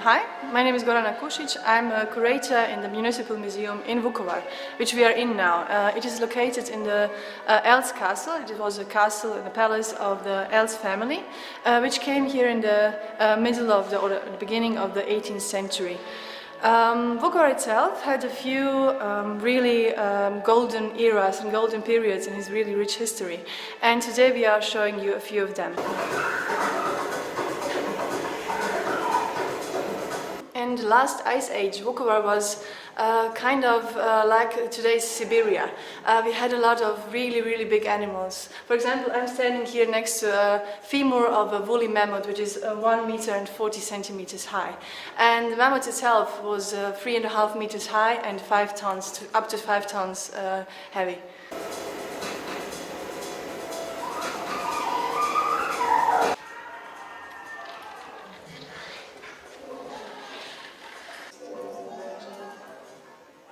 Hi, my name is Gordana Kusic. I'm a curator in the Municipal Museum in Vukovar, which we are in now. It is located in the Eltz castle. It was a castle in the palace of the Eltz family, which came here in the middle of the beginning of the 18th century. Vukovar itself had a few really golden eras and golden periods in its really rich history, and today we are showing you a few of them. In the last ice age, Vukovar was kind of like today's Siberia. We had a lot of really big animals. For example, I'm standing here next to a femur of a woolly mammoth, which is 1 meter and 40 centimeters high. And the mammoth itself was 3.5 meters high and 5 tons, up to 5 tons heavy.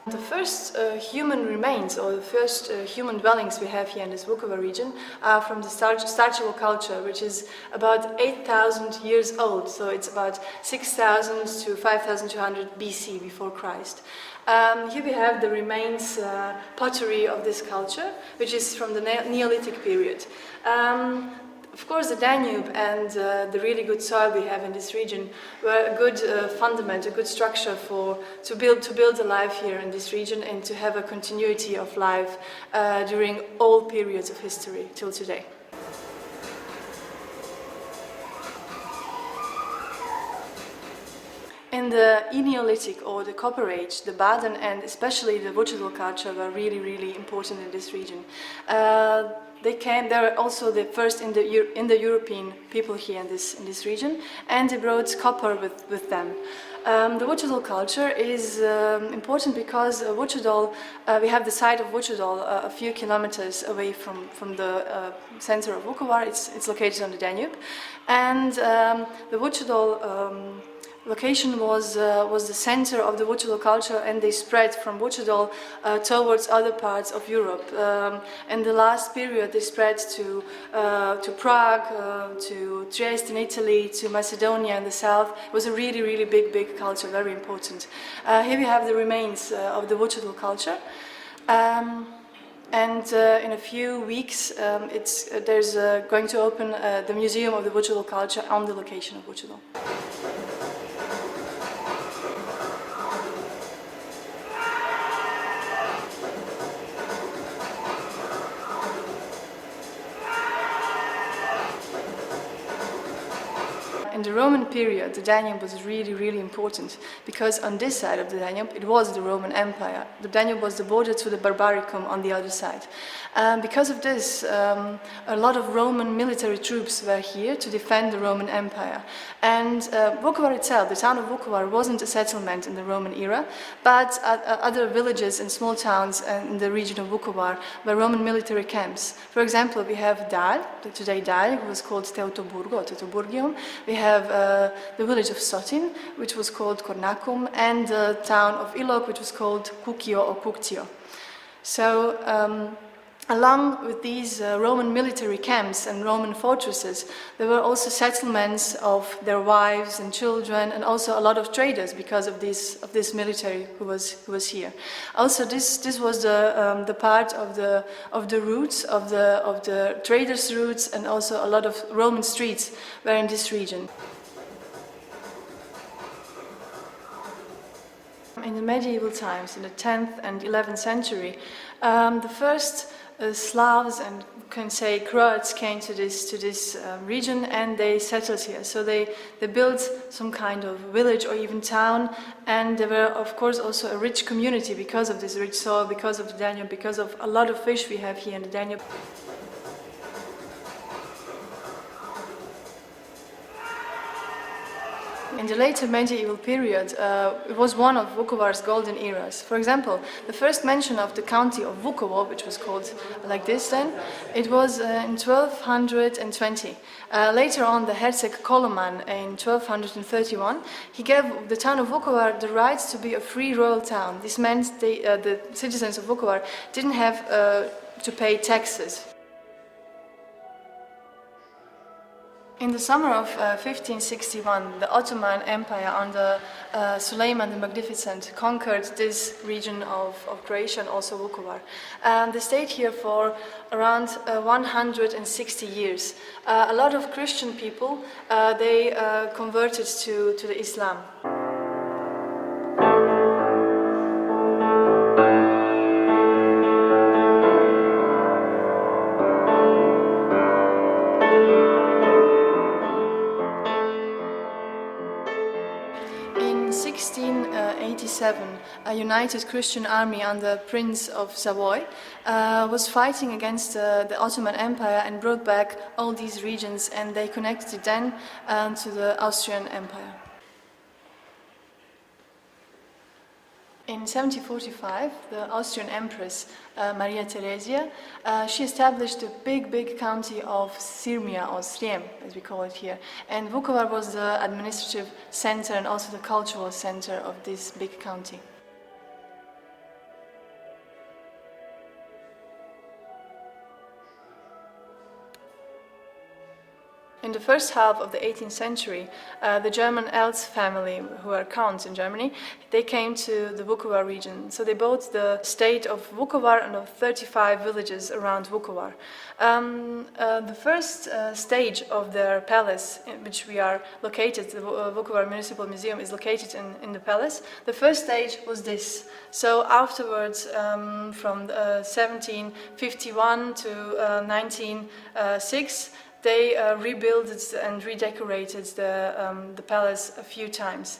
The first human remains, or the first human dwellings we have here in this Vukovar region, are from the Starčevo culture, which is about 8,000 years old, so it's about 6,000 to 5,200 BC, before Christ. Here we have the remains pottery of this culture, which is from the Neolithic period. Of course, the Danube and the really good soil we have in this region were a good fundament, a good structure to build a life here in this region and to have a continuity of life during all periods of history till today. In the Neolithic or the Copper Age, the Baden and especially the Vucedol culture were really important in this region. They were also the first in the European people here in this region, and they brought copper with them. The Vucedol culture is important because Vucedol, we have the site of Vucedol a few kilometers away from the center of Vukovar. It's located on the Danube, and the Vucedol location was the center of the Vucedol culture, and they spread from Vucedol towards other parts of Europe. In the last period, they spread to Prague, to Trieste in Italy, to Macedonia in the south. It was a really big culture, very important. Here we have the remains of the Vucedol culture. And in a few weeks, there's going to open the Museum of the Vucedol culture on the location of Vucedol. In the Roman period, the Danube was really important, because on this side of the Danube, it was the Roman Empire. The Danube was the border to the Barbaricum on the other side. Because of this, a lot of Roman military troops were here to defend the Roman Empire. And Vukovar itself, the town of Vukovar, wasn't a settlement in the Roman era, but other villages and small towns in the region of Vukovar were Roman military camps. For example, we have Dal, today Dal, who was called Teutoburgo or Teutoburgium. We have the village of Sotin, which was called Kornakum, and the town of Ilok, which was called Kukio or Kuktio. So, along with these Roman military camps and Roman fortresses, there were also settlements of their wives and children, and also a lot of traders because of this military who was here. Also, this was the part of the routes of the traders' routes, and also a lot of Roman streets were in this region. In the medieval times, in the 10th and 11th century, the first Slavs and can say Croats came to this region, and they settled here. So they built some kind of village or even town, and they were of course also a rich community because of this rich soil, because of the Danube, because of a lot of fish we have here in the Danube. In the later medieval period, it was one of Vukovar's golden eras. For example, the first mention of the county of Vukovar, which was called like this then, it was in 1220. Later on, the Herceg Koloman in 1231, he gave the town of Vukovar the right to be a free royal town. This meant the citizens of Vukovar didn't have to pay taxes. In the summer of 1561, the Ottoman Empire under Suleiman the Magnificent conquered this region of Croatia and also Vukovar. And they stayed here for around 160 years. A lot of Christian people, they converted to the Islam. In 1687, a united Christian army under Prince of Savoy was fighting against the Ottoman Empire and brought back all these regions, and they connected it then to the Austrian Empire. In 1745, the Austrian Empress Maria Theresia, she established the big county of Sirmia, or Sriem, as we call it here. And Vukovar was the administrative center and also the cultural center of this big county. In the first half of the 18th century, the German Eltz family, who are counts in Germany, they came to the Vukovar region. So they bought the state of Vukovar and of 35 villages around Vukovar. The first stage of their palace, in which we are located, the Vukovar Municipal Museum is located in the palace. The first stage was this. So afterwards, from 1751 to 1906, they rebuilt and redecorated the palace a few times.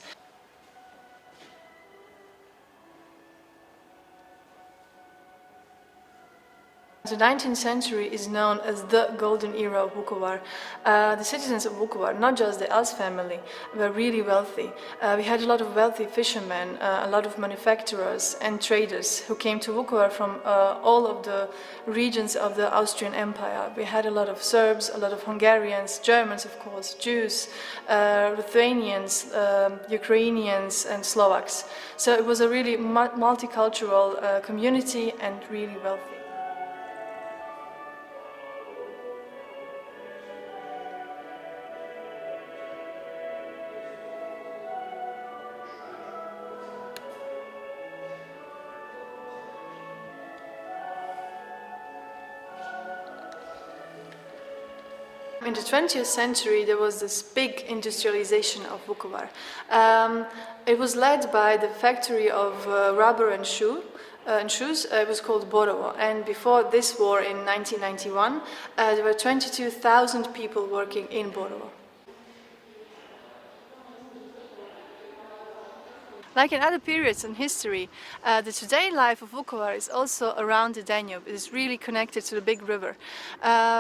The 19th century is known as the golden era of Vukovar. The citizens of Vukovar, not just the Eltz family, were really wealthy. We had a lot of wealthy fishermen, a lot of manufacturers and traders who came to Vukovar from all of the regions of the Austrian Empire. We had a lot of Serbs, a lot of Hungarians, Germans of course, Jews, Lithuanians, Ukrainians and Slovaks. So it was a really multicultural community and really wealthy. In the 20th century, there was this big industrialization of Vukovar. It was led by the factory of rubber and shoes. It was called Borovo. And before this war in 1991, there were 22,000 people working in Borovo. Like in other periods in history, the today life of Vukovar is also around the Danube. It is really connected to the big river.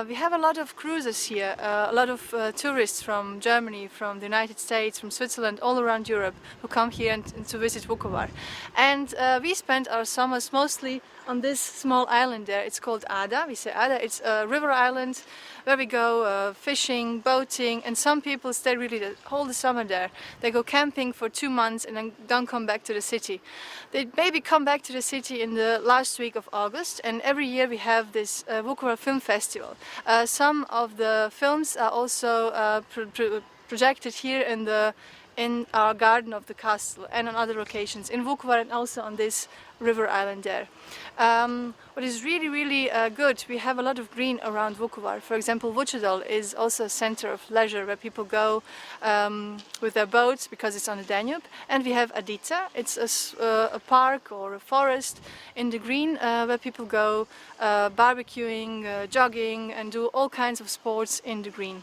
We have a lot of cruises here, a lot of tourists from Germany, from the United States, from Switzerland, all around Europe who come here and to visit Vukovar. And we spend our summers mostly on this small island there. It's called Ada. We say Ada. It's a river island where we go fishing, boating, and some people stay really the whole summer there. They go camping for 2 months and then don't come back to the city. They maybe come back to the city in the last week of August, and every year we have this Vukovar Film Festival. Some of the films are also projected here in our garden of the castle and on other locations in Vukovar and also on this river island there. What is really good, we have a lot of green around Vukovar. For example, Vucedol is also a center of leisure where people go with their boats because it's on the Danube. And we have Adica, it's a park or a forest in the green where people go barbecuing, jogging and do all kinds of sports in the green.